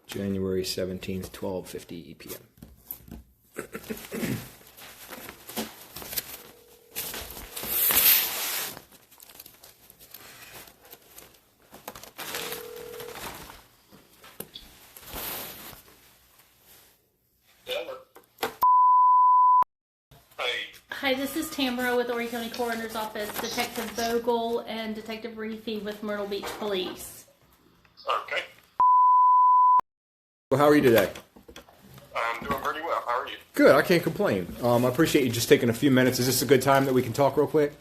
January 17th, 12:50 p.m. Hi, this is Tamara with Horry County Coroner's Office, Detective Vogel and Detective Reefy with Myrtle Beach Police. Okay. Well, how are you today? I'm doing pretty well. How are you? Good, I can't complain. I appreciate you just taking a few minutes. Is this a good time that we can talk real quick?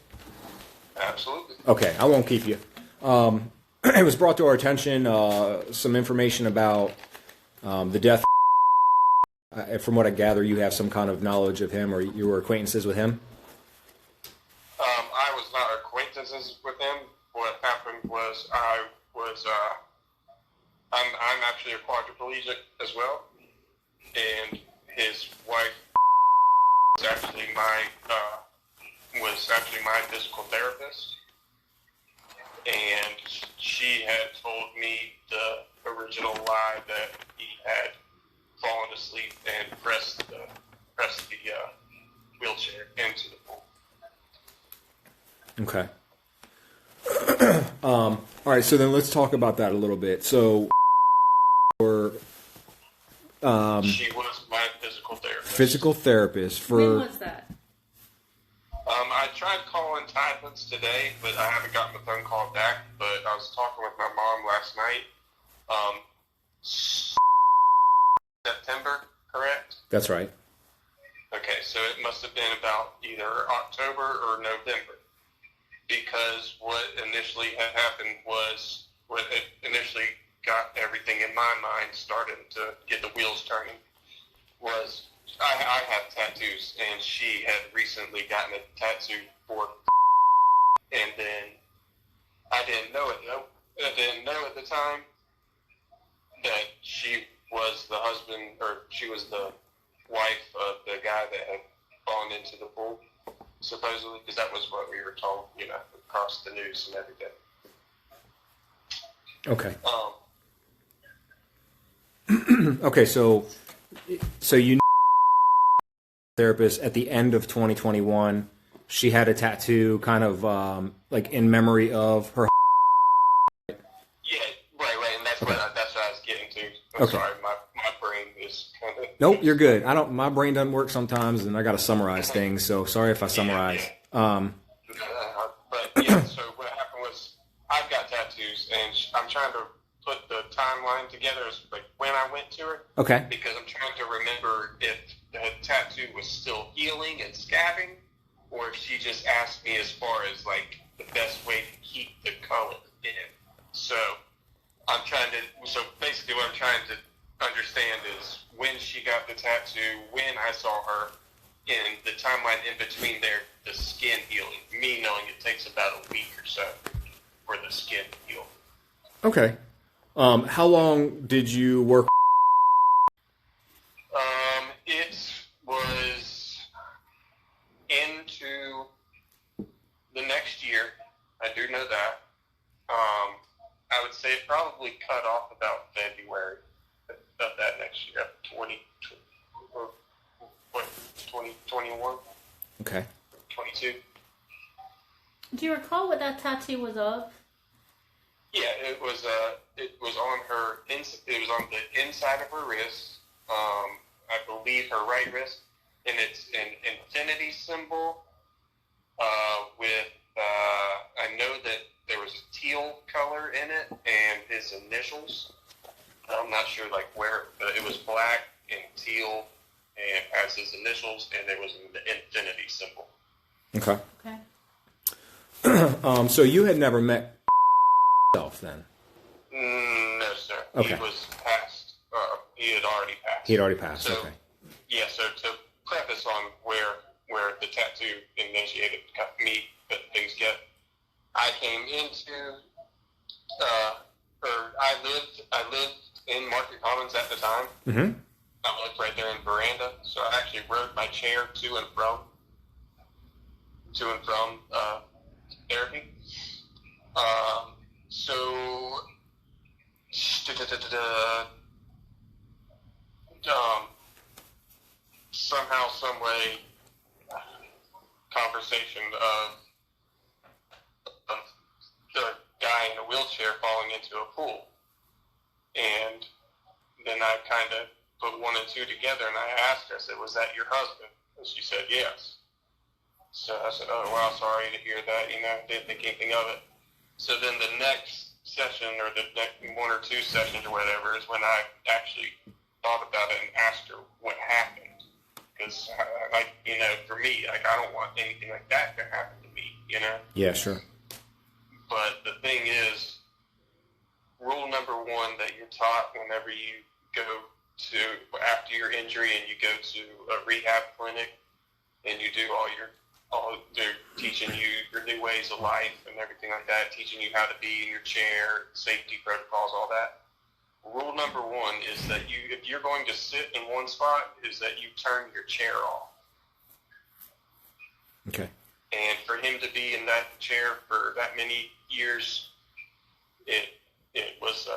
Absolutely. Okay, I won't keep you. It was brought to our attention some information about the death. From what I gather, you have some kind of knowledge of him, or you were acquaintances with him? I was not acquaintances with him. What happened was I'm actually a quadriplegic as well, and his wife was actually my physical therapist, and she had told me the original lie that he had fallen asleep and pressed the wheelchair into the pool. Okay. All right, so then let's talk about that a little bit. So, She was my physical therapist. Physical therapist for. When was that? I tried calling Typhus today, but I haven't gotten the phone call back. But I was talking with my mom last night. September, correct? That's right. Okay, so it must have been about either October or November, because what initially had happened was, what it initially got everything in my mind started to get the wheels turning, was I have tattoos, and she had recently gotten a tattoo for, and then I didn't know it though. I didn't know at the time that she was the husband, or she was the wife of the guy that had fallen into the pool, supposedly, because that was what we were told, across the news and everything. Okay. Okay, so you therapist at the end of 2021, she had a tattoo kind of like in memory of her. Yeah, right, and that's what I was getting to. I'm Okay. sorry, my brain is kind of... Nope, you're good. My brain doesn't work sometimes, and I got to summarize things. So sorry if I summarize. But yeah, so what happened was I've got tattoos, and I'm trying to put the timeline together as like when I went to her. Okay. Because I'm trying to remember if the tattoo was still healing and scabbing, or if she just asked me as far as like the best way to keep the color in. So so basically what I'm trying to understand is when she got the tattoo, when I saw her, in the timeline in between there, the skin healing. Me knowing it takes about a week or so for the skin to heal. Okay. How long did you work? It was into the next year. I do know that. I would say it probably cut off about February of that next year, 2021. Okay. 22. Do you recall what that tattoo was of? Yeah, it was on her. It was on the inside of her wrist. I believe her right wrist, and it's an infinity symbol. With I know that there was a teal color in it, and his initials. I'm not sure like where, but it was black and teal, and has his initials, and there was an infinity symbol. Okay. Okay. So you had never met yourself then? No, sir. Okay. He was passed. He had already passed. He had already passed. So, Okay. yeah, so to preface on where the tattoo initiated me, but things get, I came into, I lived in Market Commons at the time. Mm-hmm. I lived right there in Veranda, so I actually rode my chair to and from therapy. So somehow, some way, conversation of the guy in a wheelchair falling into a pool. And then I kind of put one and two together, and I asked her, I said, was that your husband? And she said, yes. So I said, oh, wow, sorry to hear that, didn't think anything of it. So then the next session, or the next one or two sessions or whatever, is when I actually thought about it and asked her what happened. Because, for me, I don't want anything like that to happen to me, Yeah, sure. But the thing is, rule number one that you're taught whenever you go to, after your injury and you go to a rehab clinic and you do they're teaching you your new ways of life and everything like that, teaching you how to be in your chair, safety protocols, all that. Rule number one is that if you're going to sit in one spot, is that you turn your chair off. Okay. And for him to be in that chair for that many years, it was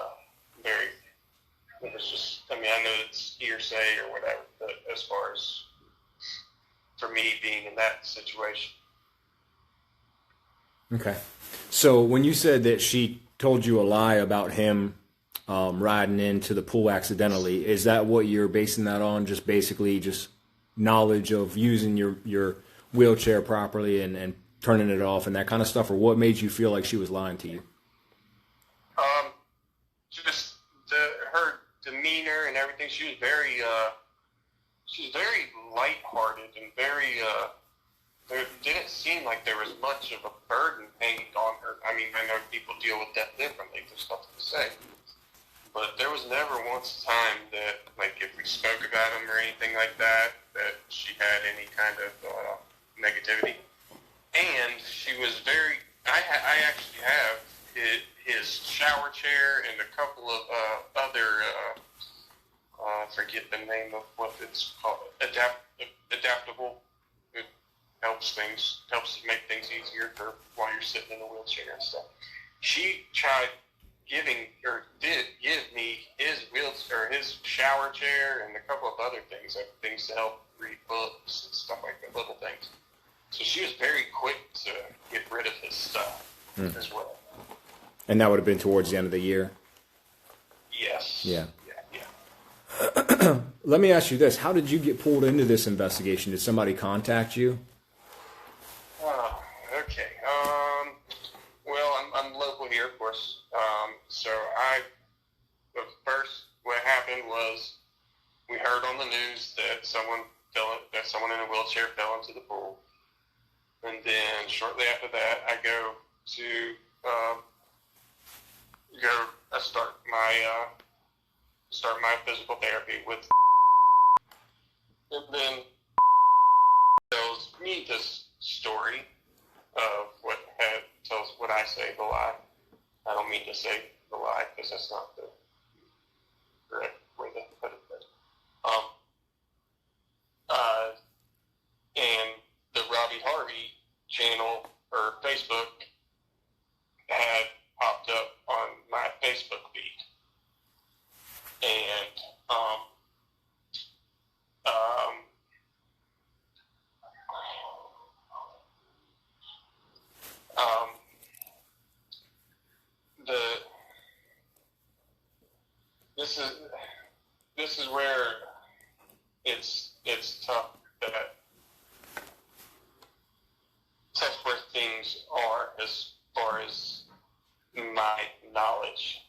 just, I know it's hearsay or whatever, but as far as for me being in that situation. Okay. So when you said that she told you a lie about him riding into the pool accidentally, is that what you're basing that on? Just basically just knowledge of using your wheelchair properly and turning it off and that kind of stuff? Or what made you feel like she was lying to you? Just her demeanor and everything. She was very lighthearted and very, there didn't seem like there was much of a burden hanging on her. I know people deal with death differently. There's stuff to say. But there was never once a time that, if we spoke about him or anything like that, that she had any kind of negativity. And she was very, I actually have his shower chair and a couple of other, I forget the name of what it's called, adaptable. It helps make things easier for while you're sitting in a wheelchair and stuff. She tried did give me his wheelchair, his shower chair, and a couple of other things to help read books and stuff like that, little things. So she was very quick to get rid of his stuff as well. And that would have been towards the end of the year? Yes. Yeah. Yeah. Let me ask you this. How did you get pulled into this investigation? Did somebody contact you? Okay. Well, I'm local here, of course. So first what happened was we heard on the news that someone in a wheelchair fell into the pool. And then shortly after that, I go to start my physical therapy with, and then tells me this story of tells what I say the lie. I don't mean to say the lie because that's not the correct way to put it. And the Robbie Harvey channel or Facebook had popped up on my Facebook feed. And this is where it's tough where things are as far as my knowledge.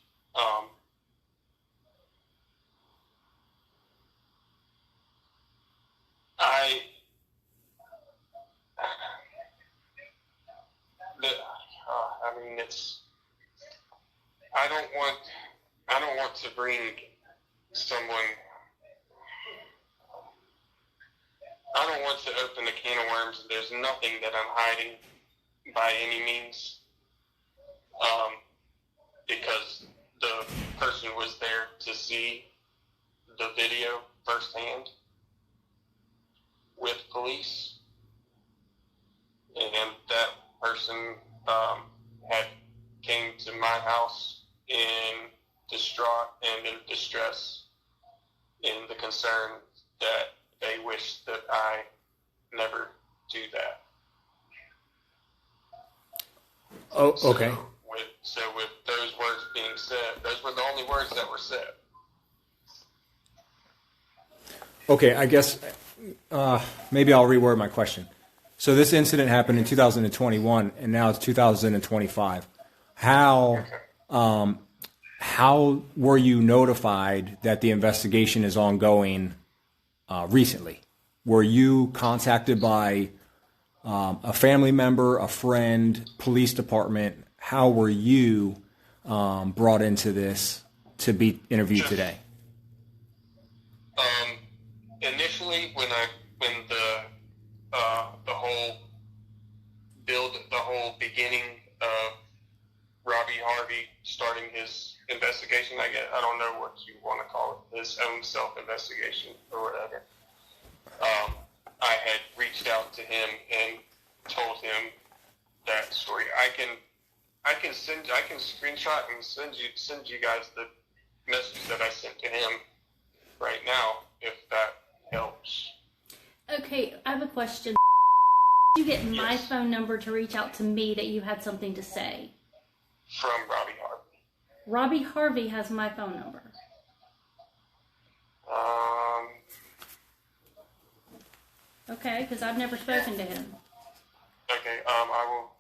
I don't want to bring someone. I don't want to open a can of worms. There's nothing that I'm hiding by any means, because the person was there to see the video firsthand with police, and that person came to my house in distraught and in distress in the concern that they wish that I never do that. Oh, okay. So with those words being said, those were the only words that were said. Okay, I guess maybe I'll reword my question. So this incident happened in 2021, and now it's 2025. How were you notified that the investigation is ongoing recently? Were you contacted by a family member, a friend, police department? How were you brought into this to be interviewed today? Initially, when the whole beginning of Robbie Harvey starting his investigation, I don't know what you want to call it, his own self-investigation or whatever. I had reached out to him and told him that story. I can screenshot and send you guys the message that I sent to him right now, if that helps. Okay, I have a question. You get my Yes. phone number to reach out to me that you had something to say. From Robbie Harvey. Robbie Harvey has my phone number. Okay, because I've never spoken to him. Okay, I will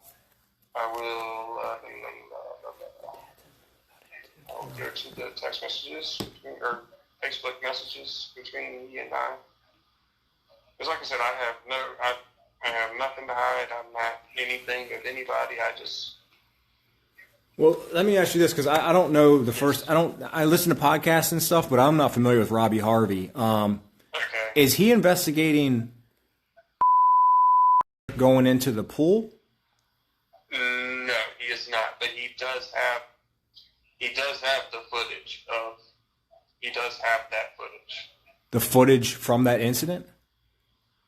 go to the text messages or Facebook messages between you and I. Because like I said, I have nothing to hide. I'm not anything of anybody. Well, let me ask you this, because I don't know I listen to podcasts and stuff, but I'm not familiar with Robbie Harvey. Okay. Is he investigating going into the pool? No, he is not. But he does have the footage of. He does have that footage. The footage from that incident?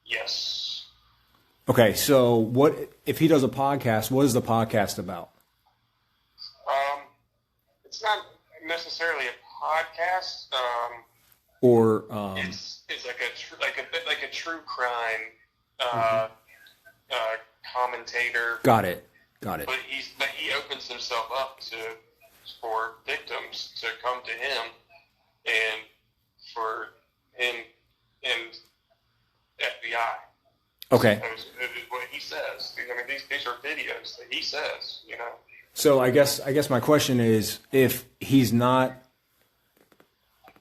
Yes. Okay, so what if he does a podcast? What is the podcast about? It's not necessarily a podcast. Or It's like a true crime commentator. got it. But he opens himself up for victims to come to him, and for him and FBI. Okay. Is what he says. I mean, these are videos that he says. So I guess my question is, if he's not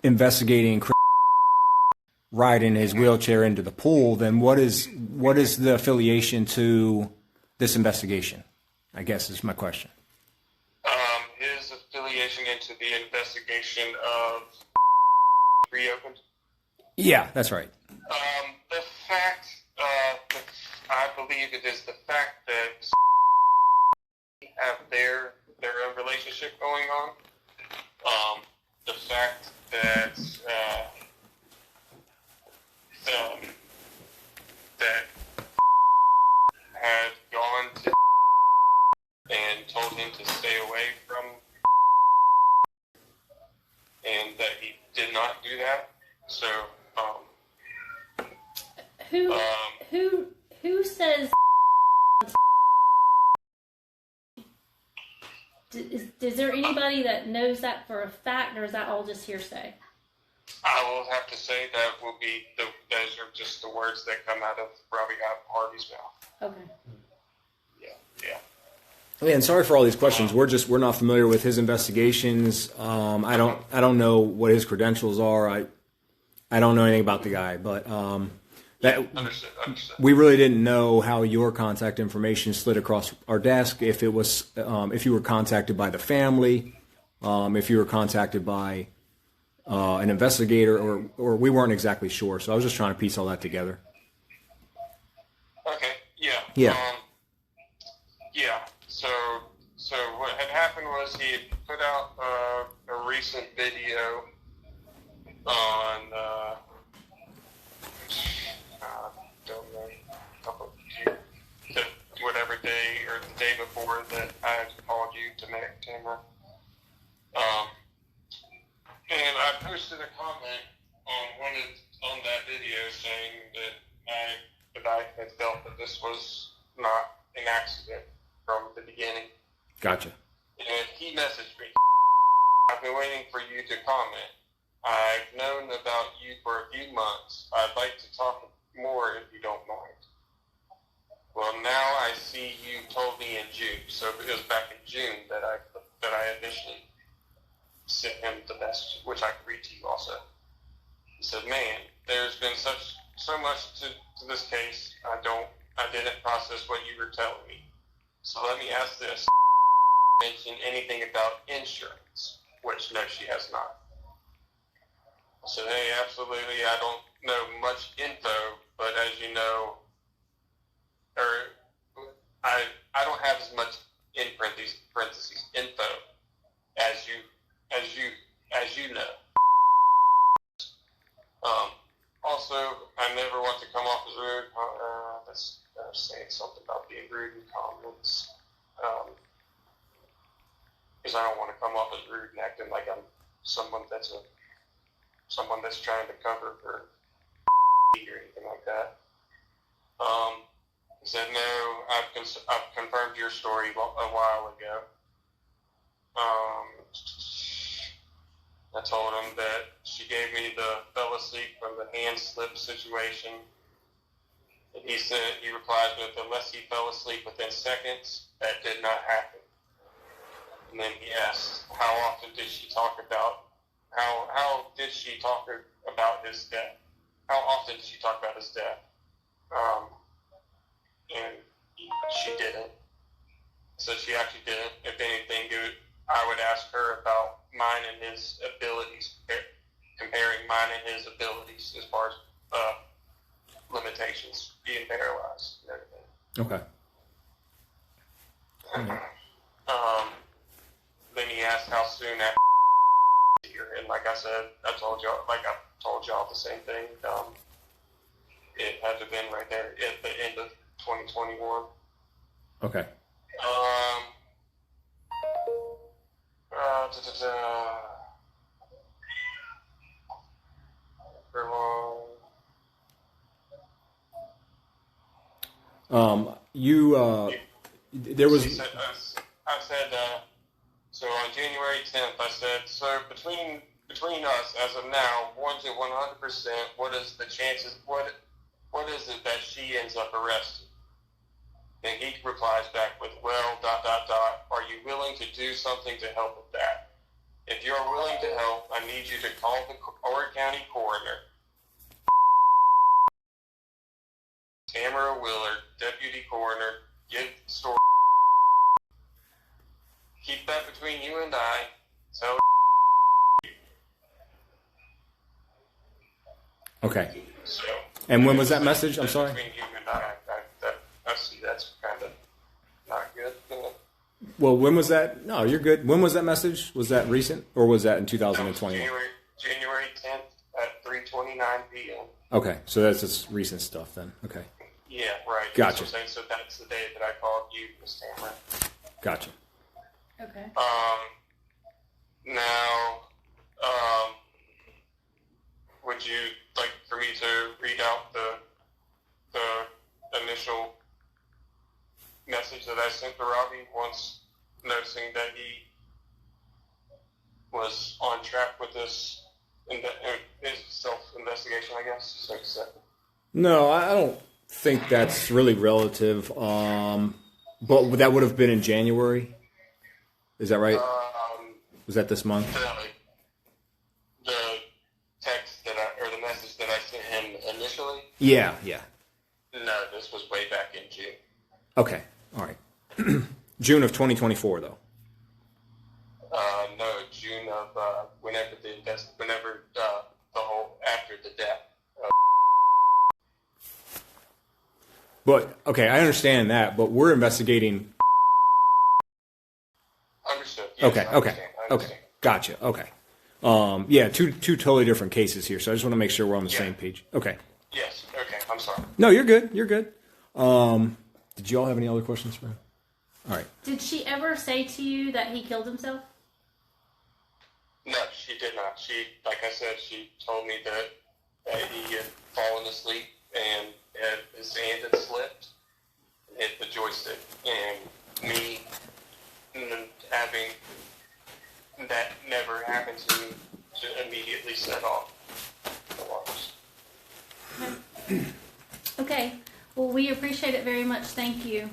investigating riding his wheelchair into the pool, then what is the affiliation to this investigation? I guess is my question. His affiliation into the investigation of reopened. Yeah, that's right. The fact, I believe it is the fact that have their own relationship going on. The fact that that had gone to and told him to stay away from, and that he did not do that. So, Who says? Is there anybody that knows that for a fact, or is that all just hearsay? I will have to say that those are just the words that come out of Robbie Harvey's mouth. Okay. Yeah. Yeah, and sorry for all these questions. We're not familiar with his investigations. I don't know what his credentials are. I don't know anything about the guy, but Understood. we really didn't know how your contact information slid across our desk. If it was, if you were contacted by the family, if you were contacted by an investigator, or we weren't exactly sure. So I was just trying to piece all that together. Okay. Yeah. Yeah. Yeah. So what had happened was he had put out a recent video on don't know, whatever day or the day before that I had called you to make camera. And I posted a comment on that video saying that I had felt that this was not an accident from the beginning. Gotcha. And he messaged me. I've been waiting for you to comment. I've known about you for a few months. I'd like to talk more if you don't mind. Well, now I see you told me in June. So it was back in June that I initially sent him the message, which I can read to you also. He said, "Man, there's been so much to this case. I didn't process what you were telling me. So let me ask this: mention anything about insurance?" Which no, she has not. I said, "Hey, absolutely. I don't know much info, but as you know, or I don't have as much in parentheses info as you know. Also, I never want to come off as rude. That's saying something about being rude in comments. Because I don't want to come off as rude and acting like I'm someone that's trying to cover for or anything like that." He said, "No, I've confirmed your story a while ago." I told him that she gave me the fell asleep from the hand slip situation. And he replies with, "Unless he fell asleep within seconds, that did not happen." And then he asked, how did she talk about his death? How often did she talk about his death? And she didn't. So she actually didn't. If anything, I would ask her about mine and his abilities, comparing mine and his abilities as far as limitations, being paralyzed and everything. Okay. Mm-hmm. Then he asked how soon after here, and like I said, I told y'all the same thing. It had to have been right there at the end of 2021. Okay. There was. I said, so on January 10th, I said, "So between us, as of now, 1 to 100%, what is the chances? What is it that she ends up arrested?" And he replies back with, "Well, ... Are you willing to do something to help with that? If you're willing to help, I need you to call the Horry County coroner, Tamara Willard, deputy coroner, give the story. Keep that between you and I. Tell her." Okay. So. And when was that message? I'm sorry. Between you and I see that's kind of not good. Well, when was that? No, you're good. When was that message? Was that recent, or was that in 2021? January 10th at 3:29 p.m. Okay, so that's just recent stuff then. Okay. Yeah, right. Gotcha. So that's the day that I called you, Miss Tamara. Gotcha. Okay. Now, would you like for me to read out the initial message that I sent to Robbie once noticing that he was on track with this his self-investigation, I guess? So. No, I don't think that's really relative. But that would have been in January. Is that right? Was that this month? The text or the message that I sent him initially? Yeah. No, this was way back in June. Okay, all right. June of 2024, though. No, June of whenever the whole after the death. But okay, I understand that. But we're investigating. Understood. Yes, Okay. I understand. Gotcha. Okay. Yeah, two totally different cases here. So I just want to make sure we're on the same page. Okay. Yes. Okay. I'm sorry. No, you're good. You're good. Did you all have any other questions for him? All right. Did she ever say to you that he killed himself? No, she did not. She, like I said, she told me that he had fallen asleep and his hand had slipped and hit the joystick. And me having that never happened to me to immediately set off the alarms. Okay. Well, we appreciate it very much. Thank you.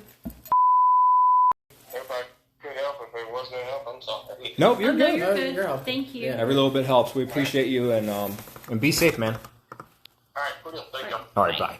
If I could help, if it wasn't help, I'm sorry. Nope, you're Oh, no, good. you're No, good. helpful. Thank you. Yeah, every little bit helps. We appreciate you, and be safe, man. All right, cool deal. Thank you. All right, bye.